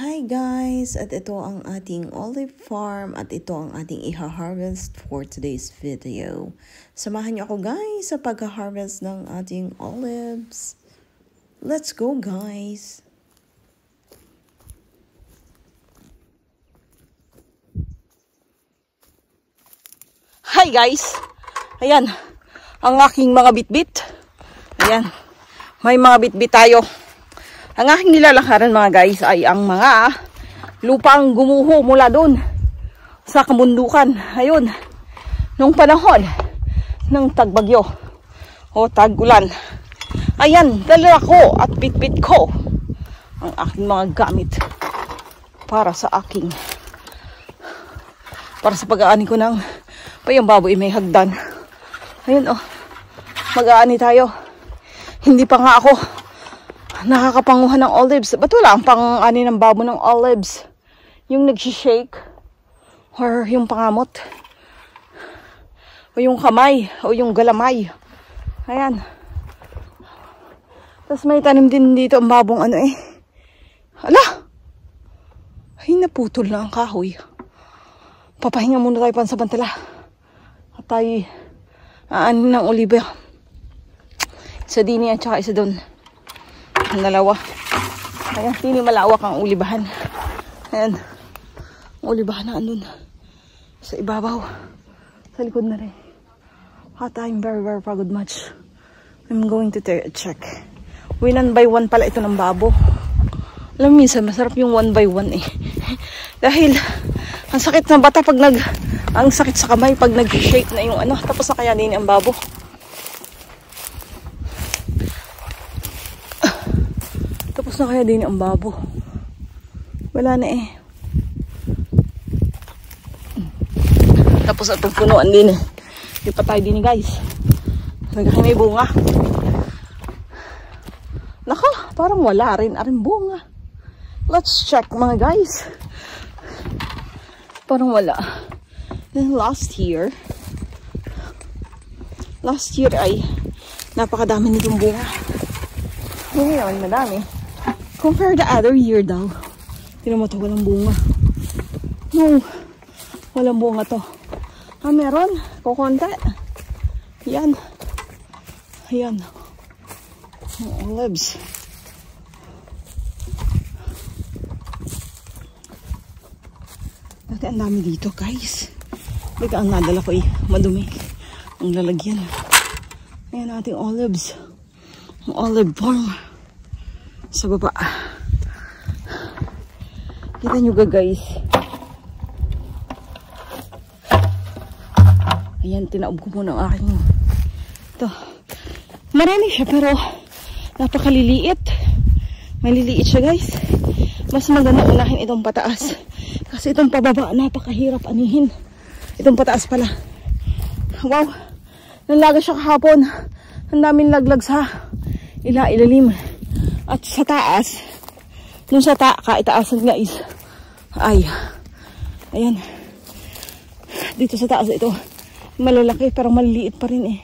Hi guys! At ito ang ating olive farm at ito ang ating iha-harvest for today's video. Samahan niyo ako guys sa pagha-harvest ng ating olives. Let's go guys! Hi guys! Ayan, ang aking mga bitbit. Ayan, may mga bitbit tayo. Ang aking nilalakaran mga guys ay ang mga lupang gumuho mula doon sa kabundukan. Ayun, nung panahon ng tagbagyo o tag-ulan. Ayan, dala ko at bitbit ko ang aking mga gamit para sa pag-aani ko ng payang baboy may hagdan. Ayun oh, mag-aani tayo. Hindi pa nga ako nakakapanguhan ng olives. Ba't wala ang pang-ani ng babo ng olives? Yung nagsishake or yung pangamot o yung kamay o yung galamay. Ayan. Tapos may tanim din dito ang babong ano eh. Hala! Ay, naputol na ang kahoy. Papahinga muna tayo pansamantala. At tayo aani ng oliva. Isa din yan, tsaka isa doon. Ang dalawa. Ayan, hindi malawak ang ulibahan. Ayan. Ang ulibahan na andun. Sa ibabaw. Sa likod na rin. At I'm very pagod much. I'm going to check. 1 by 1 pala ito ng babo. Alam mo, minsan masarap yung 1 by 1 eh. Dahil ang sakit na bata pag ang sakit sa kamay pag nag-shake na yung ano. Tapos na kaya din ang babo. Tapos na kaya din ang babo. Wala na eh. Tapos itong punuan din eh. Di pa tayo din eh guys. Nagkakay may bunga. Naka, parang wala rin. Aring bunga. Let's check mga guys. Parang wala. Then last year ay napakadami nitong bunga. Ngayon, madami. Compare the other year daw. Tinan mo ito, walang bunga. No, walang bunga to. Meron. Kukunti. Yan. Ayan. Olives. Dati ang dami dito, guys. Bigla ang nadala ko eh. Madumi. Ang lalagyan. Ayan ating olives. Ang olive farm. Sa baba. Kita nyo ga guys. Ayan, tinaob ko muna ang aking ito. Marami siya pero napakaliliit. Maliliit siya guys. Mas maganda unahin itong pataas. Kasi itong pababa napakahirap anihin. Itong pataas pala. Wow. Nalaga siya kahapon. Ang daming laglag sa ilalim. At sa taas, dun sa kaitaasan guys, ay, ayan, dito sa taas ito, malalaki, pero maliliit pa rin eh.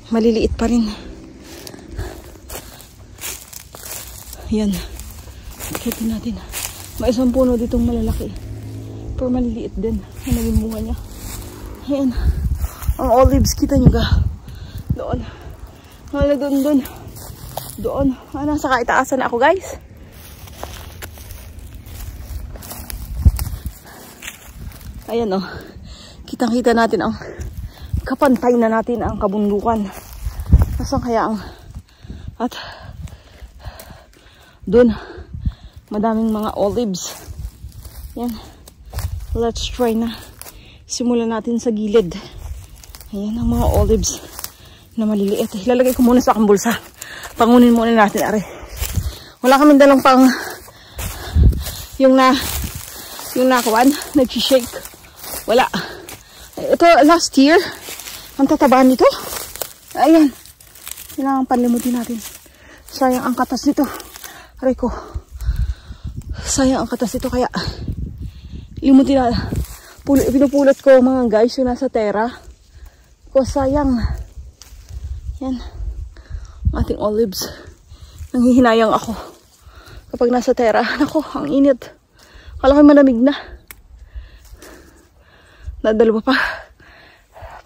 Maliliit pa rin. Ayan, kita natin. May isang puno ditong malalaki, pero maliliit din. Ang naging bunga niya. Ayan, ang olives, kita nyo ga, doon. Wala doon. Doon. Nasa kaitaasan na ako guys. Ayan o. Kitang-kita natin ang kapantay na natin ang kabundukan. Nasaan kaya ang at doon madaming mga olives. Yan. Let's try na. Simulan natin sa gilid. Ayan ang mga olives na maliliit. Ilalagay ko muna sa aking bulsa. Pangunin muna natin, are. Wala kaming dalang pang yung nakuan, nag-shake. Wala. Ito, last year, ang tatabaan nito. Ayan. Kailangan panlimutin natin. Sayang ang katas nito. Aray ko. Sayang ang katas nito, kaya limutin na. Pinupulot ko mga guys, yung nasa tera. Ko sayang. Yan. Ating olives. Nanghihinayang ako. Kapag nasa tera, nako, ang init. Kala ko malamig na. Nadalawa pa.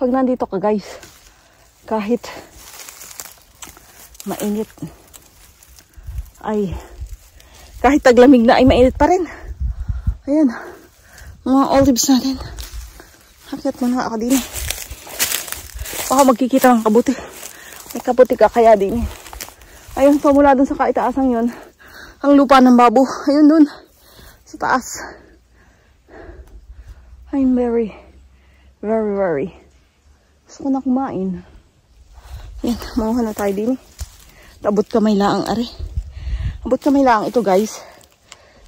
Pag nandito ka guys, kahit mainit, kahit taglamig na ay mainit pa rin. Ayan, mga olives natin. Hakyat mo na ako din. Baka magkikita ng kabuti. May kabuti ka kaya din. Ayun, pamula dun sa kaitaasang yun, ang lupa ng babo. Ayun dun, sa taas. I'm very gusto ko na kumain. Yan, mamuha na tayo din. Abot kamay laang are. Abot kamay laang ito guys.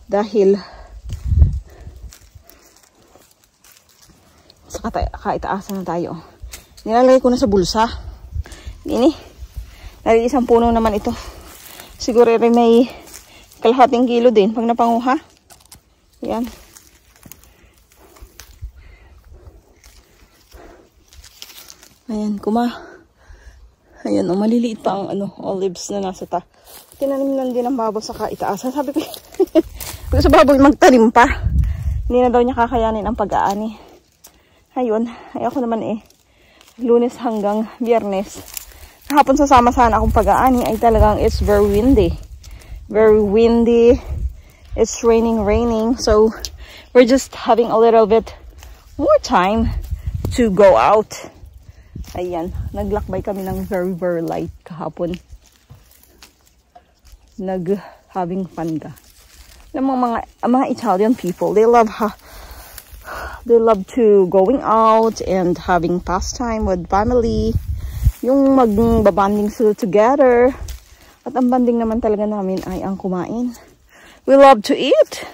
Dahil sa kaitaasan na tayo. Nilalagay ko na sa bulsa. Dini. Dahil isang puno naman ito. Siguro rin may kalahating kilo din pag napanguha. Yan. Ayan, ayan, maliliit pa ang olives na nasa tinanim lang din ang baboy sa kaitaasan. Sabi ko, sa baboy magtanim pa. Hindi na daw niya kakayanin ang pag-aani. Ayun, ako naman Lunes hanggang Biyernes. Kahapon sasama sana akong pag-aani ay talagang it's very windy. Very windy. It's raining. So, we're just having a little bit more time to go out. Ayan, naglakbay kami ng very light kahapon. Having fun ka. Mga Italian people, they love to going out and having pastime with family. Yung magbabanding sila together. At ang banding naman talaga namin ay ang kumain. We love to eat.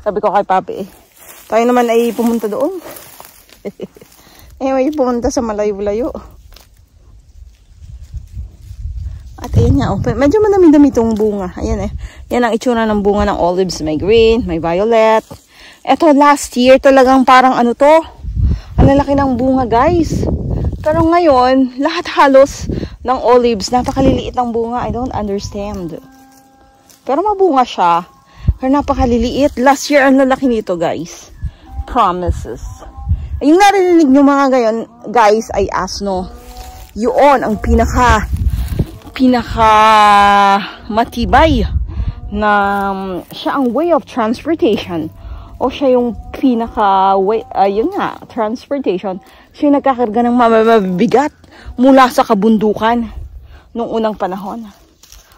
Sabi ko kay Papi tayo naman ay pumunta doon. May pumunta sa malayo-layo. At ayan nga, medyo madami-dami itong bunga. Ayan yan ang itsura ng bunga ng olives. May green, may violet. Eto last year talagang parang ang lalaki ng bunga guys. Pero ngayon, lahat halos ng olives, napakaliliit ng bunga. I don't understand. Pero mabunga siya. Pero napakaliliit. Last year ang lalaki nito guys. Promises. Yung narinig nyo mga gayon, guys, ay asno. Yun ang pinaka matibay na siya ang way of transportation. O siya yung pinaka way, yun nga, transportation. Siya yung nagkakarga ng mabibigat mula sa kabundukan noong unang panahon.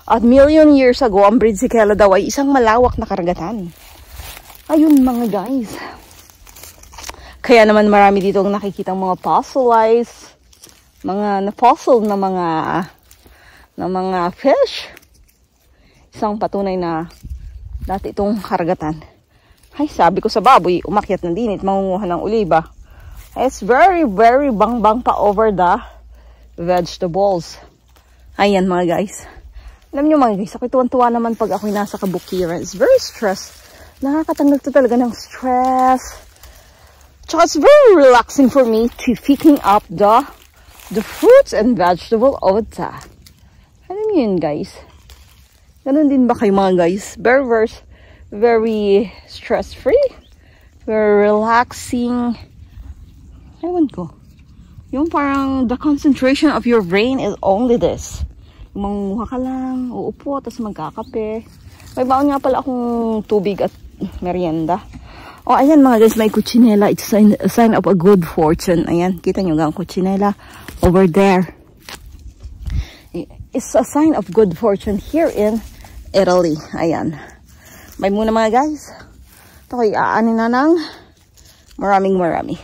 At million years ago, ang Brisighella daw ay isang malawak na karagatan. Ayun mga guys. Kaya naman marami dito ang nakikitang mga fossilized, mga fossil na mga fish. Isang patunay na dati itong karagatan. Ay, sabi ko sa baboy, umakyat na din at mangunguha ng oliba. It's very bang pa over the vegetables. Ayan mga guys. Alam nyo mga guys, ako tuwan-tuwa naman pag ako'y nasa kabukiran. It's very stress. Nakakatanggal to talaga ng stress. So it's very relaxing for me to picking up the fruits and vegetable over there. Alam niyo yun guys. Ganun din ba kayo mga guys? Very stress-free. Very relaxing. Ewan ko. Yung parang the concentration of your brain is only this. Manguha ka lang, uupo, tapos magkakape. May baon nga pala akong tubig at merienda. Oh, ayan mga guys, may kuchinela. It's a sign of a good fortune. Ayan, kita nyo ang kuchinela over there. It's a sign of good fortune here in Italy. Ayan. May muna mga guys. Ito ko, iaani na ng marami.